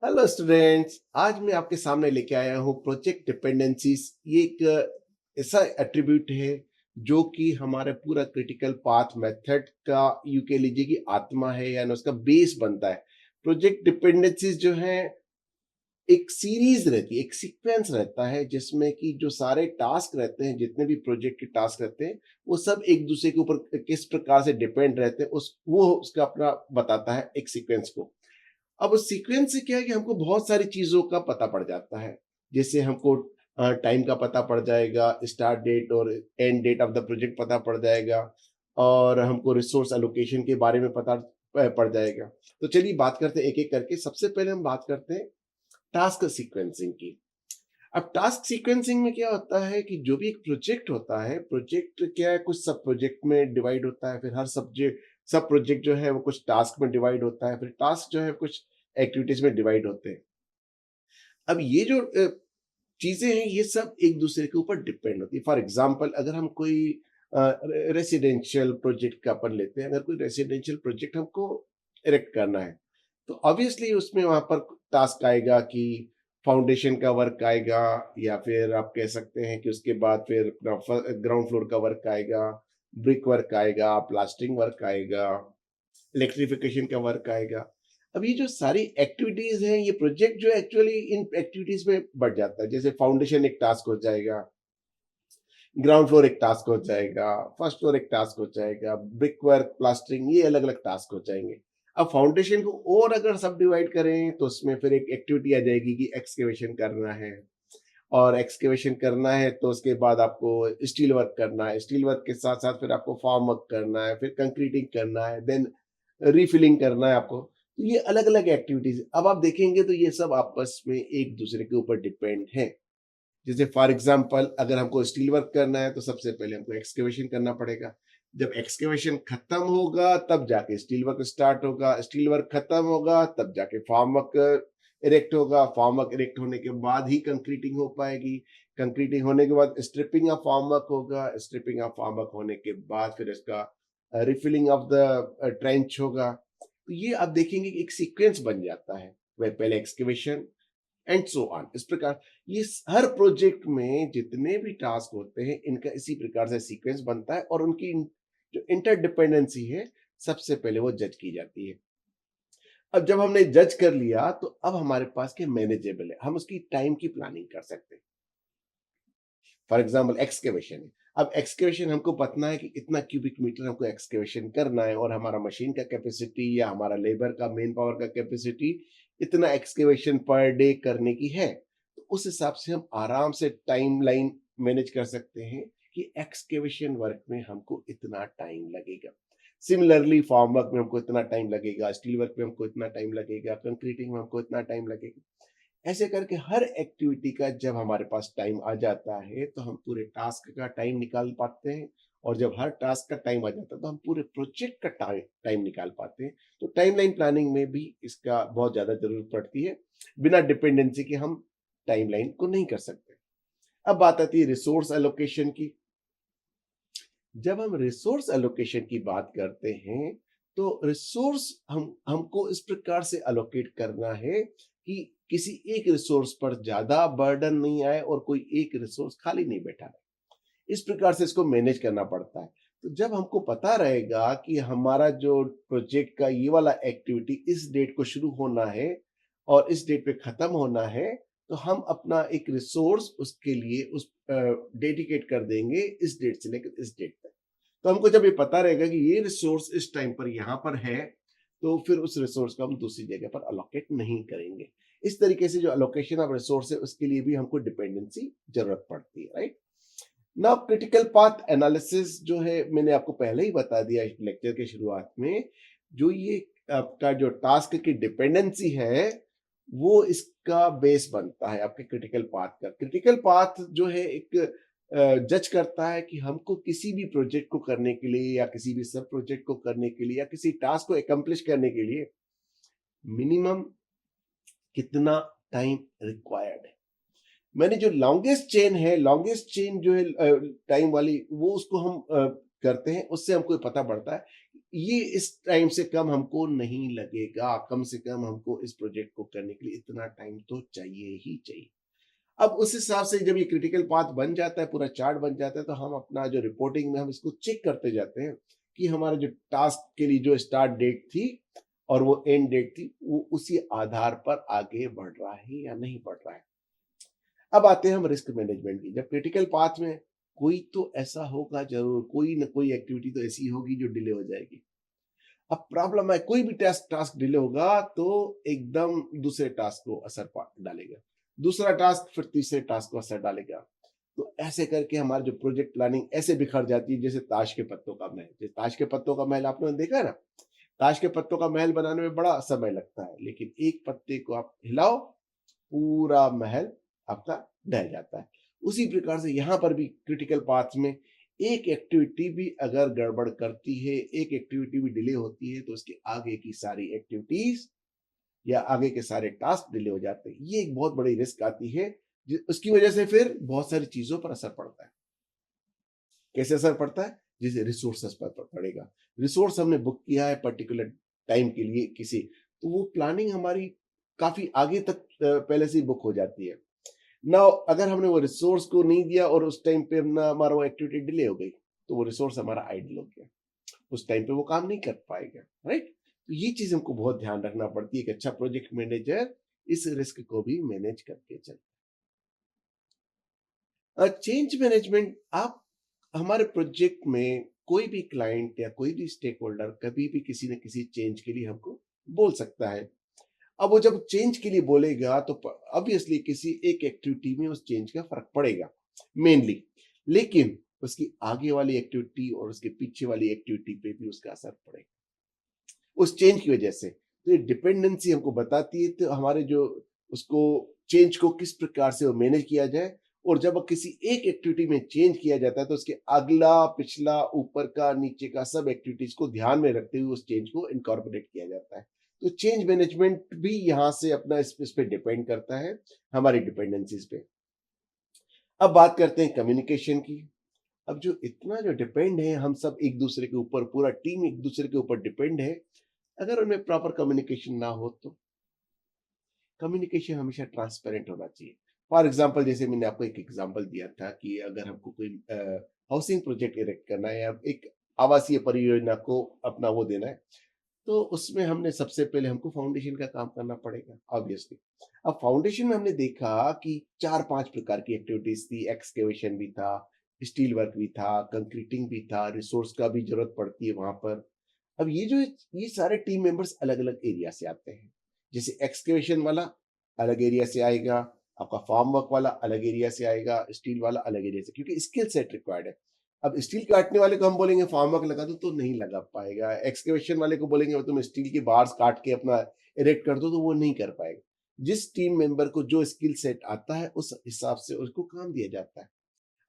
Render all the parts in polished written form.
Hello students, आज मैं आपके सामने लेके आया हूँ प्रोजेक्ट डिपेंडेंसीज। ये एक ऐसा एट्रीब्यूट है जो कि हमारे पूरा क्रिटिकल पाथ मेथड का यू के लीजिए कि आत्मा है, यानी उसका बेस बनता है। प्रोजेक्ट डिपेंडेंसीज जो है एक सीरीज रहती है, एक सीक्वेंस रहता है जिसमें कि जो सारे टास्क रहते हैं, जितने भी प्रोजेक्ट के टास्क रहते हैं, वो सब एक दूसरे के ऊपर किस प्रकार से डिपेंड रहते हैं, उस वो उसका अपना बताता है एक सीक्वेंस को। अब उस सीक्वेंस से क्या है कि हमको बहुत सारी चीजों का पता पड़ जाता है। जैसे हमको टाइम का पता पड़ जाएगा, स्टार्ट डेट और end date of the project पता पड़ जाएगा, और हमको रिसोर्स एलोकेशन के बारे में पता पड़ जाएगा। तो चलिए बात करते हैं एक एक करके। सबसे पहले हम बात करते हैं टास्क सीक्वेंसिंग की। अब टास्क सीक्वेंसिंग में क्या होता है कि जो भी एक प्रोजेक्ट होता है, प्रोजेक्ट क्या है, कुछ सब प्रोजेक्ट में डिवाइड होता है। फिर हर सब्जेक्ट सब प्रोजेक्ट जो है वो कुछ टास्क में डिवाइड होता है। फिर टास्क जो है कुछ एक्टिविटीज में डिवाइड होते हैं। अब ये जो चीजें हैं, ये सब एक दूसरे के ऊपर डिपेंड होती है। फॉर एग्जाम्पल, अगर हम कोई रेसिडेंशियल प्रोजेक्ट का अपन लेते हैं, अगर कोई रेसिडेंशियल प्रोजेक्ट हमको इरेक्ट करना है, तो ऑब्वियसली उसमें वहां पर टास्क आएगा कि फाउंडेशन का वर्क आएगा, या फिर आप कह सकते हैं कि उसके बाद फिर ग्राउंड फ्लोर का वर्क आएगा, ब्रिक वर्क आएगा, प्लास्टरिंग वर्क आएगा, इलेक्ट्रिफिकेशन का वर्क आएगा। अब ये जो सारी एक्टिविटीज हैं, ये प्रोजेक्ट जो एक्चुअली इन एक्टिविटीज में बढ़ जाता है। जैसे फाउंडेशन एक टास्क हो जाएगा, ग्राउंड फ्लोर एक टास्क हो जाएगा, फर्स्ट फ्लोर एक टास्क हो जाएगा, ब्रिक वर्क, प्लास्टरिंग, ये अलग अलग टास्क हो जाएंगे। अब फाउंडेशन को और अगर सब डिवाइड करें तो उसमें फिर एक एक्टिविटी आ जाएगी कि एक्सकेवेशन करना है, और एक्सकेवेशन करना है तो उसके बाद आपको स्टील वर्क करना है, स्टील वर्क के साथ साथ फिर आपको फॉर्म वर्क करना है, फिर कंक्रीटिंग करना है, देन रीफिलिंग करना है आपको। तो ये अलग अलग एक्टिविटीज, अब आप देखेंगे तो ये सब आपस में एक दूसरे के ऊपर डिपेंड है। जैसे फॉर एग्जांपल, अगर हमको स्टील वर्क करना है तो सबसे पहले हमको एक्सकेवेशन करना पड़ेगा। जब एक्सकेवेशन खत्म होगा तब जाके स्टील वर्क स्टार्ट होगा, स्टील वर्क खत्म होगा तब जाके फॉर्म वर्क इरेक्ट होगा, फॉर्म वर्क इरेक्ट होने के बाद ही कंक्रीटिंग हो पाएगी, कंक्रीटिंग होने के बाद स्ट्रिपिंग ऑफ फॉर्म वर्क होगा, स्ट्रिपिंग ऑफ फॉर्म वर्क होने के बाद फिर इसका रिफिलिंग ऑफ द ट्रेंच होगा। तो ये आप देखेंगे कि एक सीक्वेंस बन जाता है, वह पहले एक्सकेवेशन एंड सो ऑन। इस प्रकार ये हर प्रोजेक्ट में जितने भी टास्क होते हैं, इनका इसी प्रकार से सीक्वेंस बनता है, और उनकी जो इंटरडिपेंडेंसी है, सबसे पहले वो जज की जाती है। अब जब हमने जज कर लिया तो अब हमारे पास के मैनेजेबल है, हम उसकी टाइम की प्लानिंग कर सकते हैं। फॉर एग्जाम्पल एक्सकेवेशन है। अब एक्सकेवेशन हमको पता है कि इतना क्यूबिक मीटर हमको एक्सकेवेशन करना है, और हमारा मशीन का कैपेसिटी या हमारा लेबर का मेन पावर का कैपेसिटी इतना एक्सकेवेशन पर डे करने की है। तो उस हिसाब से हम आराम से टाइम लाइन मैनेज कर सकते हैं कि एक्सकेवेशन वर्क में हमको इतना टाइम लगेगा, सिमिलरली फॉर्म वर्क में हमको इतना टाइम लगेगा, स्टील वर्क में हमको इतना टाइम लगेगा, कंक्रीटिंग में हमको इतना टाइम लगेगा। ऐसे करके हर एक्टिविटी का जब हमारे पास टाइम आ जाता है तो हम पूरे टास्क का टाइम निकाल पाते हैं, और जब हर टास्क का टाइम आ जाता है तो हम पूरे प्रोजेक्ट का टाइम निकाल पाते हैं। तो टाइमलाइन प्लानिंग में भी इसका बहुत ज्यादा जरूरत पड़ती है। बिना डिपेंडेंसी के हम टाइमलाइन को नहीं कर सकते। अब बात आती है रिसोर्स एलोकेशन की। जब हम रिसोर्स एलोकेशन की बात करते हैं तो रिसोर्स हमको इस प्रकार से एलोकेट करना है कि किसी एक रिसोर्स पर ज्यादा बर्डन नहीं आए और कोई एक रिसोर्स खाली नहीं बैठा रहे। इस प्रकार से इसको मैनेज करना पड़ता है। तो जब हमको पता रहेगा कि हमारा जो प्रोजेक्ट का ये वाला एक्टिविटी इस डेट को शुरू होना है और इस डेट पे खत्म होना है, तो हम अपना एक रिसोर्स उसके लिए उस डेडिकेट कर देंगे इस डेट से लेकर इस डेट तक। तो हमको जब ये पता रहेगा कि ये रिसोर्स इस टाइम पर यहाँ पर है, तो फिर उस रिसोर्स को हम दूसरी जगह पर अलोकेट नहीं करेंगे। इस तरीके से जो अलोकेशन ऑफ रिसोर्स है उसके लिए भी हमको डिपेंडेंसी जरूरत पड़ती है, right. Now critical path analysis जो है, मैंने आपको पहले ही बता दिया लेक्चर के शुरुआत में। जो ये आपका जो टास्क की डिपेंडेंसी है, वो इसका बेस बनता है आपके क्रिटिकल पाथ का। क्रिटिकल पाथ जो है एक जज करता है कि हमको किसी भी प्रोजेक्ट को करने के लिए, या किसी भी सब प्रोजेक्ट को करने के लिए, या किसी टास्क को एकम्प्लिश करने के लिए मिनिमम कितना टाइम रिक्वायर्ड है। मैंने जो लॉन्गेस्ट चेन है, लॉन्गेस्ट चेन जो है टाइम वाली, वो उसको हम करते हैं, उससे हमको पता पड़ता है ये इस टाइम से कम हमको नहीं लगेगा, कम से कम हमको इस प्रोजेक्ट को करने के लिए इतना टाइम तो चाहिए ही चाहिए। अब उस हिसाब से जब ये क्रिटिकल पाथ बन जाता है, पूरा चार्ट बन जाता है, तो हम अपना जो रिपोर्टिंग में हम इसको चेक करते जाते हैं कि हमारा जो टास्क के लिए जो स्टार्ट डेट थी और वो एंड डेट थी, वो उसी आधार पर आगे बढ़ रहा है या नहीं बढ़ रहा है। अब आते हैं हम रिस्क मैनेजमेंट की। जब क्रिटिकल पाथ में कोई तो ऐसा होगा जरूर, कोई ना कोई एक्टिविटी तो ऐसी होगी जो डिले हो जाएगी। अब प्रॉब्लम है, कोई भी टास्क टास्क डिले होगा तो एकदम दूसरे टास्क को डालेगा, दूसरा टास्क फिर तीसरे टास्क को असर डालेगा। तो ऐसे करके हमारी जो प्रोजेक्ट प्लानिंग ऐसे बिखर जाती है जैसे ताश के पत्तों का महल। जैसे ताश के पत्तों का महल आपने देखा है ना, ताश के पत्तों का महल बनाने में बड़ा समय लगता है, लेकिन एक पत्ते को आप हिलाओ, पूरा महल आपका ढह जाता है। उसी प्रकार से यहाँ पर भी क्रिटिकल पाथ में एक एक्टिविटी भी अगर गड़बड़ करती है, एक एक्टिविटी भी डिले होती है, तो उसके आगे की सारी एक्टिविटीज या आगे के सारे टास्क डिले हो जाते हैं। ये एक बहुत बड़ी रिस्क आती है, उसकी वजह से फिर बहुत सारी चीजों पर असर पड़ता है। कैसे असर पड़ता है? जैसे रिसोर्सेस पर पड़ेगा। रिसोर्स हमने बुक किया है पर्टिकुलर टाइम के लिए किसी, तो वो प्लानिंग हमारी काफी आगे तक पहले से ही बुक हो जाती है। नाउ अगर हमने वो रिसोर्स को नहीं दिया और उस टाइम पे ना हमारा वो एक्टिविटी डिले हो गई, तो वो रिसोर्स हमारा आइडल हो गया, उस टाइम पे वो काम नहीं कर पाएगा, राइट? तो ये चीज हमको बहुत ध्यान रखना पड़ती है कि अच्छा प्रोजेक्ट मैनेजर इस रिस्क को भी मैनेज करके चले। चेंज मैनेजमेंट, आप हमारे प्रोजेक्ट में कोई भी क्लाइंट या कोई भी स्टेक होल्डर कभी भी किसी न किसी चेंज के लिए हमको बोल सकता है। अब वो जब चेंज के लिए बोलेगा तो ऑब्वियसली किसी एक एक्टिविटी में उस चेंज का फर्क पड़ेगा मेनली, लेकिन उसकी आगे वाली एक्टिविटी और उसके पीछे वाली एक्टिविटी पे भी उसका असर पड़ेगा उस चेंज की वजह से। तो ये डिपेंडेंसी हमको बताती है तो हमारे जो उसको चेंज को किस प्रकार से वो मैनेज किया जाए। और जब किसी एक एक्टिविटी में चेंज किया जाता है तो उसके अगला पिछला ऊपर का नीचे का सब एक्टिविटीज को ध्यान में रखते हुए उस चेंज को इनकॉर्पोरेट किया जाता है। तो चेंज मैनेजमेंट भी यहाँ से अपना इस पे डिपेंड करता है, हमारी डिपेंडेंसीज पे। अब बात करते हैं कम्युनिकेशन की। अब जो इतना जो डिपेंड है, हम सब एक दूसरे के ऊपर, पूरा टीम एक दूसरे के ऊपर डिपेंड है, अगर उनमें प्रॉपर कम्युनिकेशन ना हो तो कम्युनिकेशन हमेशा ट्रांसपेरेंट होना चाहिए। फॉर एग्जांपल, जैसे मैंने आपको एक एग्जांपल दिया था कि अगर हमको कोई हाउसिंग प्रोजेक्ट इरेक्ट करना है या एक आवासीय परियोजना को अपना वो देना है, तो उसमें हमने सबसे पहले हमको फाउंडेशन का काम करना पड़ेगा ऑब्वियसली। अब फाउंडेशन में हमने देखा कि 4-5 प्रकार की एक्टिविटीज थी, एक्सकेवेशन भी था, स्टील वर्क भी था, कंक्रीटिंग भी था, रिसोर्स का भी जरूरत पड़ती है वहां पर। अब ये सारे टीम मेंबर्स अलग अलग एरिया से आते हैं। जैसे एक्सकेवेशन वाला अलग एरिया से आएगा, आपका फार्म वर्क वाला अलग एरिया से आएगा, स्टील वाला अलग एरिया से, क्योंकि स्किल सेट रिक्वायर्ड है। अब स्टील काटने वाले को हम बोलेंगे फार्म वर्क लगा दो तो नहीं लगा पाएगा, एक्सकेवेशन वाले को बोलेंगे तुम स्टील की बार्स काट के अपना इरेक्ट कर दो तो वो नहीं कर पाएगा। जिस टीम मेंबर को जो स्किल सेट आता है उस हिसाब से उसको काम दिया जाता है।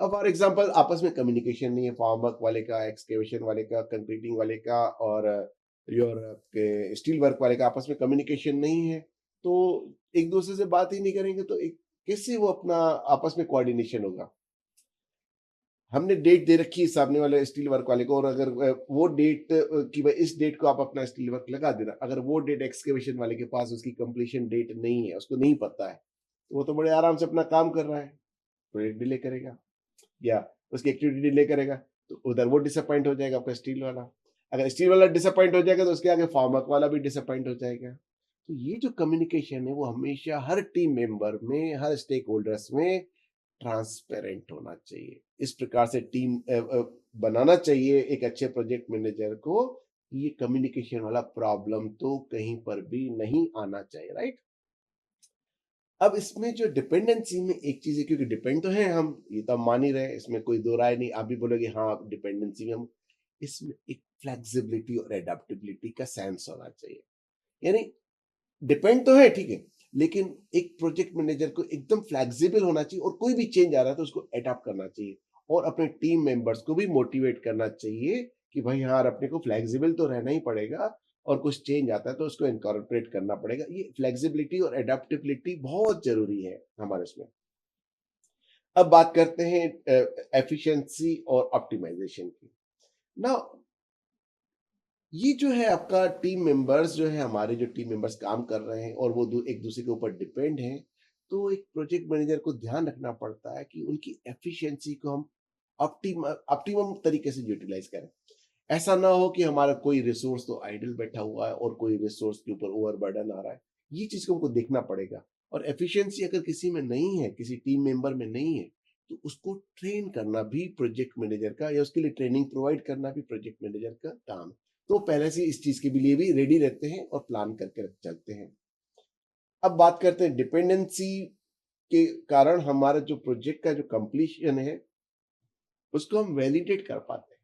अब फॉर एग्जांपल आपस में कम्युनिकेशन नहीं है, फार्म वर्क वाले का, एक्सकेवेशन वाले का, कंक्रीटिंग वाले का और योर के स्टील वर्क वाले का आपस में कम्युनिकेशन नहीं है, तो एक दूसरे से बात ही नहीं करेंगे तो एक कैसे वो अपना आपस में कोऑर्डिनेशन होगा। हमने डेट दे रखी है सामने वाले स्टील वर्क वाले को, और अगर वो डेट कि भाई इस डेट को आप अपना स्टील वर्क लगा देना, अगर वो डेट एक्सकेवेशन वाले के पास उसकी कंप्लीशन डेट नहीं है, उसको नहीं पता है, तो वो तो बड़े आराम से अपना काम कर रहा है, प्रोजेक्ट डिले करेगा या उसकी एक्टिविटी डिले करेगा। तो उधर वो डिसअपॉइंट हो जाएगा आपका स्टील वाला। अगर स्टील वाला डिसअपॉइंट हो जाएगा तो उसके आगे फार्म वर्क वाला भी डिसअपॉइंट हो जाएगा। तो ये जो कम्युनिकेशन है वो हमेशा हर टीम मेंबर में, हर स्टेक होल्डर्स में ट्रांसपेरेंट होना चाहिए। इस प्रकार से टीम बनाना चाहिए एक अच्छे प्रोजेक्ट मैनेजर को। ये कम्युनिकेशन वाला प्रॉब्लम तो कहीं पर भी नहीं आना चाहिए, राइट? अब इसमें जो डिपेंडेंसी में एक चीज है, क्योंकि डिपेंड तो है हम, ये तो हम मान ही रहे हैं, इसमें कोई दो राय नहीं। आप भी बोलोगे हाँ डिपेंडेंसी में हम, इसमें एक फ्लेक्सिबिलिटी और एडेप्टेबिलिटी का सेंस होना चाहिए। यानी डिपेंड तो है, ठीक है, लेकिन एक प्रोजेक्ट मैनेजर को एकदम फ्लेक्सिबल होना चाहिए और कोई भी चेंज आ रहा है तो उसको अडॉप्ट करना चाहिए और अपने टीम मेंबर्स को भी मोटिवेट करना चाहिए कि भाई यार अपने को फ्लेक्सिबल तो रहना ही पड़ेगा और कुछ चेंज आता है तो उसको इनकॉर्पोरेट करना पड़ेगा। ये फ्लेक्सिबिलिटी और एडेप्टेबिलिटी बहुत जरूरी है हमारे इसमें। अब बात करते हैं एफिशिएंसी और ऑप्टिमाइजेशन की। ना ये जो है आपका टीम मेंबर्स जो है, हमारे जो टीम मेंबर्स काम कर रहे हैं और वो एक दूसरे के ऊपर डिपेंड हैं, तो एक प्रोजेक्ट मैनेजर को ध्यान रखना पड़ता है कि उनकी एफिशिएंसी को हम ऑप्टिमम तरीके से यूटिलाइज करें। ऐसा ना हो कि हमारा कोई रिसोर्स तो आइडल बैठा हुआ है और कोई रिसोर्स के ऊपर ओवरबर्डन आ रहा है। ये चीज को हमको देखना पड़ेगा। और एफिशिएंसी अगर किसी में नहीं है, किसी टीम मेंबर में नहीं है, तो उसको ट्रेन करना भी प्रोजेक्ट मैनेजर का, या उसके लिए ट्रेनिंग प्रोवाइड करना भी प्रोजेक्ट मैनेजर का काम है। तो पहले से इस चीज के लिए भी रेडी रहते हैं और प्लान करके चलते हैं। अब बात करते हैं डिपेंडेंसी के कारण हमारा जो प्रोजेक्ट का जो कंप्लीशन है, उसको हम वैलिडेट कर पाते हैं।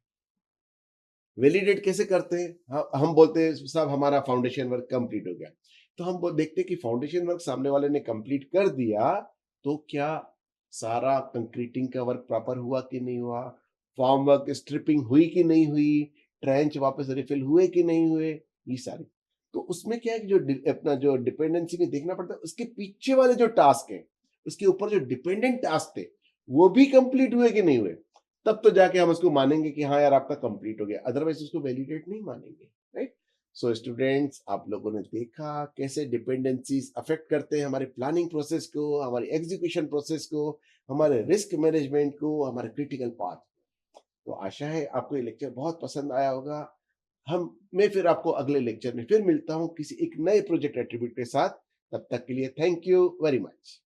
वैलिडेट कैसे करते हैं? हम बोलते हैं साहब हमारा फाउंडेशन वर्क कंप्लीट हो गया। तो हम वो देखते हैं कि फाउंडेशन वर्क सामने वाले ने कंप्लीट कर दिया, तो क्या सारा कंक्रीटिंग का वर्क प्रॉपर हुआ कि नहीं हुआ, फॉर्म वर्क स्ट्रिपिंग हुई कि नहीं हुई, ट्रेंच वापस रिफिल हुए कि नहीं हुए, ये सारी। तो उसमें क्या है कि जो अपना जो डिपेंडेंसी में देखना पड़ता है, उसके पीछे वाले जो टास्क है, उसके ऊपर जो डिपेंडेंट टास्क थे, वो भी कंप्लीट हुए कि नहीं हुए। तब तो जाके हम उसको मानेंगे कि हाँ यार आपका कंप्लीट हो गया, अदरवाइज उसको वैलिडेट नहीं मानेंगे, राइट। सो स्टूडेंट्स, आप लोगों ने देखा कैसे डिपेंडेंसीज अफेक्ट करते हैं हमारे प्लानिंग प्रोसेस को, हमारी एग्जीक्यूशन प्रोसेस को, हमारे रिस्क मैनेजमेंट को, हमारे क्रिटिकल पाथ। तो आशा है आपको ये लेक्चर बहुत पसंद आया होगा। हम मैं फिर आपको अगले लेक्चर में फिर मिलता हूँ किसी एक नए प्रोजेक्ट एट्रीब्यूट के साथ। तब तक के लिए थैंक यू वेरी मच।